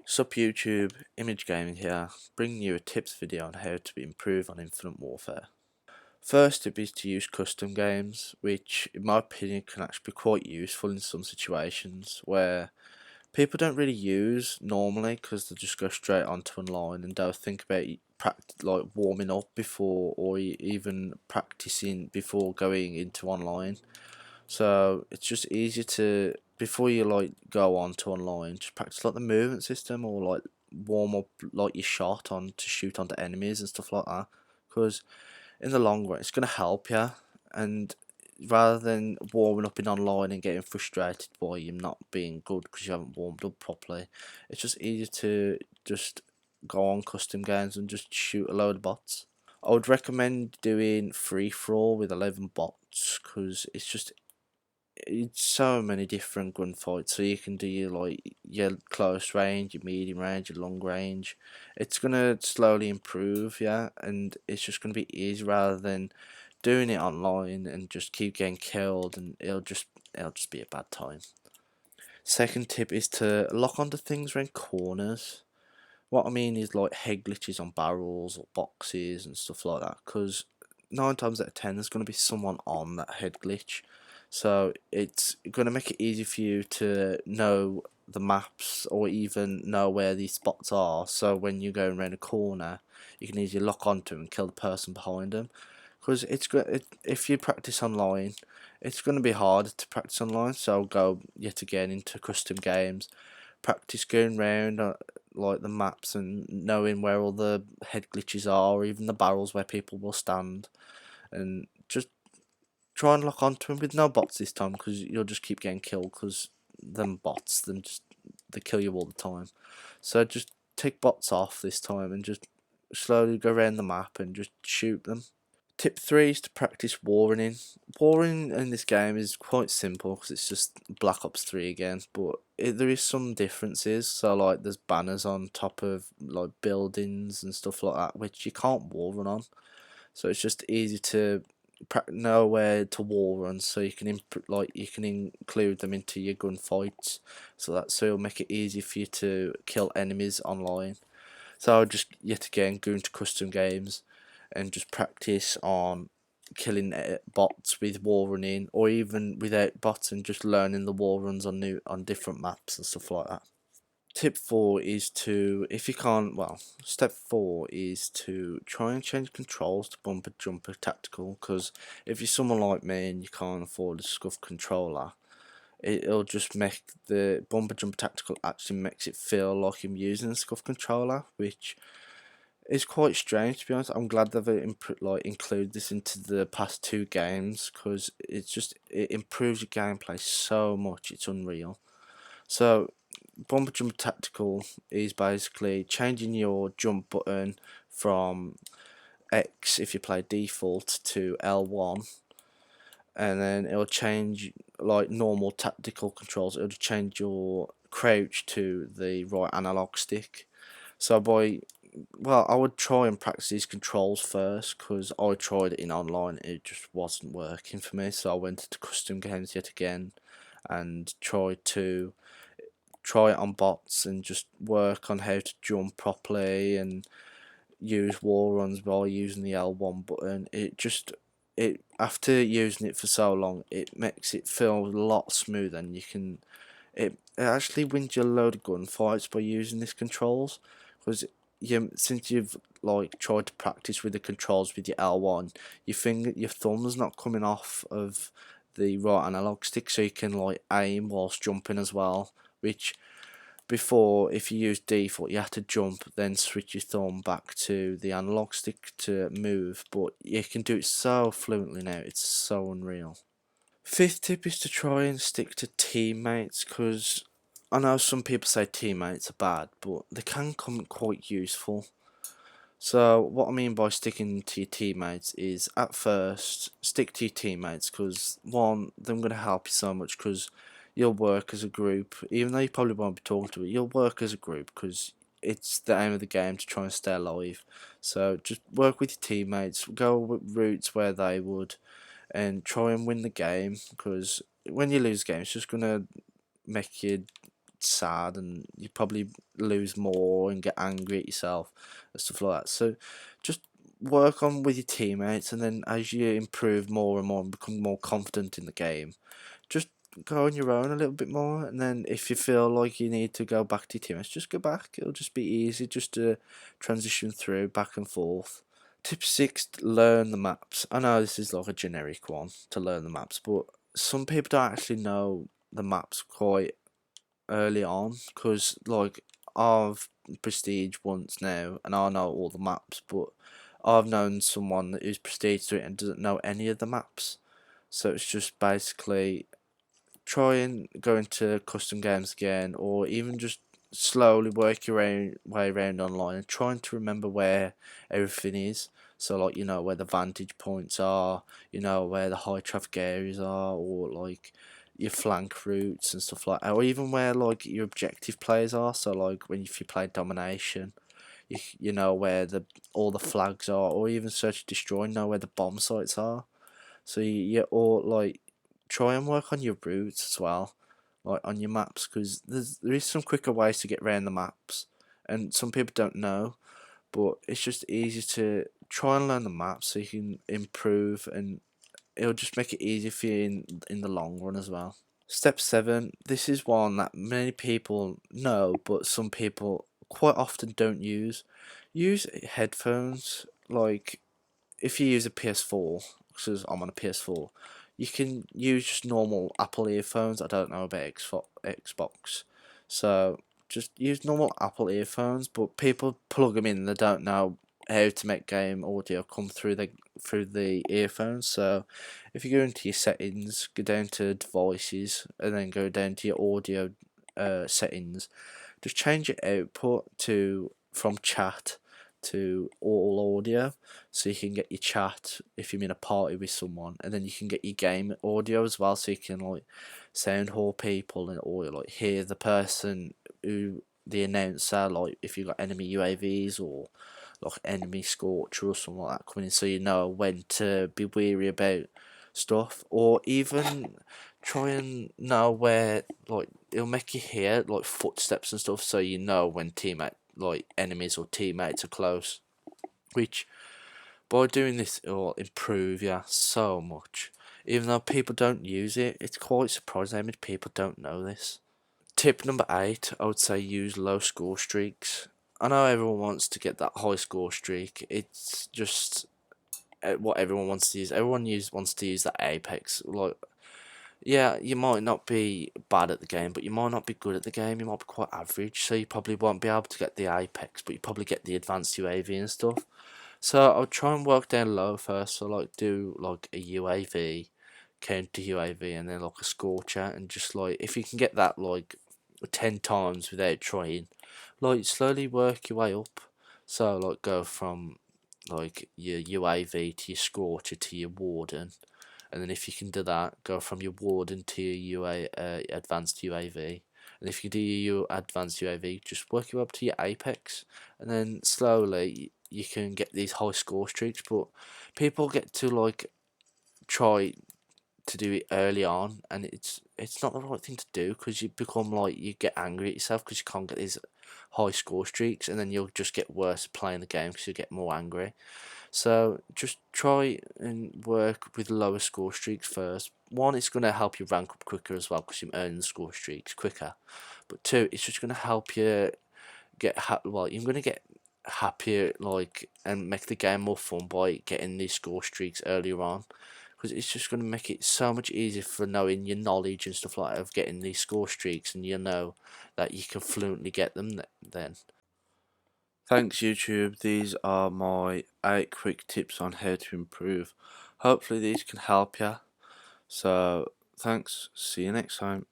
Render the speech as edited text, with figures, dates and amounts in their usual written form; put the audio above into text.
Sup YouTube, Image Gaming here, bringing you a tips video on how to improve on Infinite Warfare. First tip is to use custom games, which in my opinion can actually be quite useful in some situations where people don't really use normally because they just go straight onto online and don't think about like warming up before or even practicing before going into online. So it's just easier to, before you like go on to online, just practice like the movement system or like warm up like your shot on to shoot onto enemies and stuff like that. Because in the long run, it's gonna help you. And rather than warming up in online and getting frustrated by you not being good because you haven't warmed up properly, it's just easier to just go on custom games and just shoot a load of bots. I would recommend doing free for all with 11 bots because it's so many different gunfights. So you can do your close range, your medium range, your long range. It's gonna slowly improve, yeah, and it's just gonna be easy rather than doing it online and just keep getting killed, and it'll just be a bad time. Second tip is to lock onto things around corners. What I mean is like head glitches on barrels or boxes and stuff like that, because 9 times out of 10 there's going to be someone on that head glitch. So it's going to make it easy for you to know the maps or even know where these spots are. So when you're going around a corner, you can easily lock onto them and kill the person behind them. Because if you practice online, it's going to be harder to practice online. So go yet again into custom games, practice going around like the maps and knowing where all the head glitches are, or even the barrels where people will stand, and just try and lock onto them with no bots this time because you'll just keep getting killed because them bots they kill you all the time. So just take bots off this time and just slowly go around the map and just shoot them. Tip 3 is to practice warring. Warring in this game is quite simple because it's just Black Ops 3 again, but there is some differences. So like there's banners on top of like buildings and stuff like that, which you can't wall run on. So it's just easy to know where to wall run, so you can you can include them into your gunfights. So it'll make it easy for you to kill enemies online. So I'll just yet again go into custom games and just practice on killing bots with wall running, or even without bots and just learning the wall runs on different maps and stuff like that. Tip 4 is to, if you can't, well, step 4 is to try and change controls to bumper jumper tactical, because if you're someone like me and you can't afford a scuff controller, it'll just make the bumper jumper tactical actually makes it feel like I'm using a scuff controller, which is quite strange to be honest. I'm glad they've included this into the past two games because it improves your gameplay so much. It's unreal. So bumper jump tactical is basically changing your jump button from X if you play default to L1, and then it'll change like normal tactical controls. It'll change your crouch to the right analog stick. So I would try and practice these controls first because I tried it in online. It just wasn't working for me. So I went into custom games yet again and try it on bots and just work on how to jump properly and use wall runs while using the L1 button. It after using it for so long, it makes it feel a lot smoother, and it actually wins you a load of gunfights by using these controls, because since you've like tried to practice with the controls with your L1, your thumb's not coming off of the right analog stick, so you can like aim whilst jumping as well, which before, if you use default, you have to jump, then switch your thumb back to the analog stick to move, but you can do it so fluently now, it's so unreal. Fifth tip is to try and stick to teammates, because I know some people say teammates are bad, but they can come quite useful. So what I mean by sticking to your teammates is, at first, stick to your teammates, because one, they're going to help you so much, because you'll work as a group, even though you probably won't be talking to it, you'll work as a group, because it's the aim of the game to try and stay alive. So just work with your teammates, go with routes where they would, and try and win the game, because when you lose games, it's just going to make you sad, and you probably lose more and get angry at yourself and stuff like that. So just work on with your teammates, and then as you improve more and more and become more confident in the game, just go on your own a little bit more. And then if you feel like you need to go back to your teammates, just go back. It'll just be easy just to transition through back and forth. Tip 6, learn the maps. I know this is like a generic one, to learn the maps, but some people don't actually know the maps quite early on, because like I've prestige once now and I know all the maps, but I've known someone who's prestige through it and doesn't know any of the maps. So it's just basically try and go into custom games again, or even just slowly work your own way around online and trying to remember where everything is. So like, you know where the vantage points are, you know where the high traffic areas are, or like your flank routes and stuff like that, or even where like your objective players are. So like when if you play domination, you know where the all the flags are, or even search and destroy, know where the bomb sites are. So you or like try and work on your routes as well, like on your maps, because there is some quicker ways to get around the maps, and some people don't know. But it's just easy to try and learn the maps so you can improve, and it'll just make it easier for you in the long run as well. Step 7. This is one that many people know, but some people quite often don't use. Use headphones. Like if you use a PS4, because I'm on a PS4, you can use just normal Apple earphones. I don't know about Xbox, so just use normal Apple earphones. But people plug them in, they don't know how to make game audio come through the earphones. So if you go into your settings, go down to devices, and then go down to your audio settings, just change your output to from chat to all audio, so you can get your chat if you're in a party with someone, and then you can get your game audio as well, so you can like sound whore people, and or like hear the person who the announcer, like if you got enemy UAVs or like enemy Scorcher or something like that coming in, so you know when to be weary about stuff, or even try and know where like it'll make you hear like footsteps and stuff, so you know when teammate like enemies or teammates are close. Which by doing this it'll improve you so much. Even though people don't use it, it's quite surprising how many people don't know this. Tip number 8, I would say use low score streaks. I know everyone wants to get that high score streak. It's just what everyone wants to use. Wants to use that apex. Like, yeah, you might not be bad at the game, but you might not be good at the game. You might be quite average, so you probably won't be able to get the apex, but you probably get the advanced UAV and stuff. So I'll try and work down low first. So like do like a UAV, counter UAV, and then like a scorcher, and just like if you can get that like 10 times without trying, like slowly work your way up. So like go from like your UAV to your scorcher to your warden, and then if you can do that, go from your warden to your advanced UAV, and if you do your advanced UAV, just work your way up to your apex, and then slowly you can get these high score streaks. But people get to like try to do it early on, and it's not the right thing to do, because you become like you get angry at yourself because you can't get these high score streaks, and then you'll just get worse at playing the game because you get more angry. So just try and work with lower score streaks first. One, it's going to help you rank up quicker as well, because you're earning the score streaks quicker. But two, it's just going to help you you're going to get happier, like, and make the game more fun by getting these score streaks earlier on, because it's just going to make it so much easier for knowing your knowledge and stuff like that of getting these score streaks, and you know that you can fluently get them then. Thanks YouTube, these are my 8 quick tips on how to improve. Hopefully these can help you. So thanks, see you next time.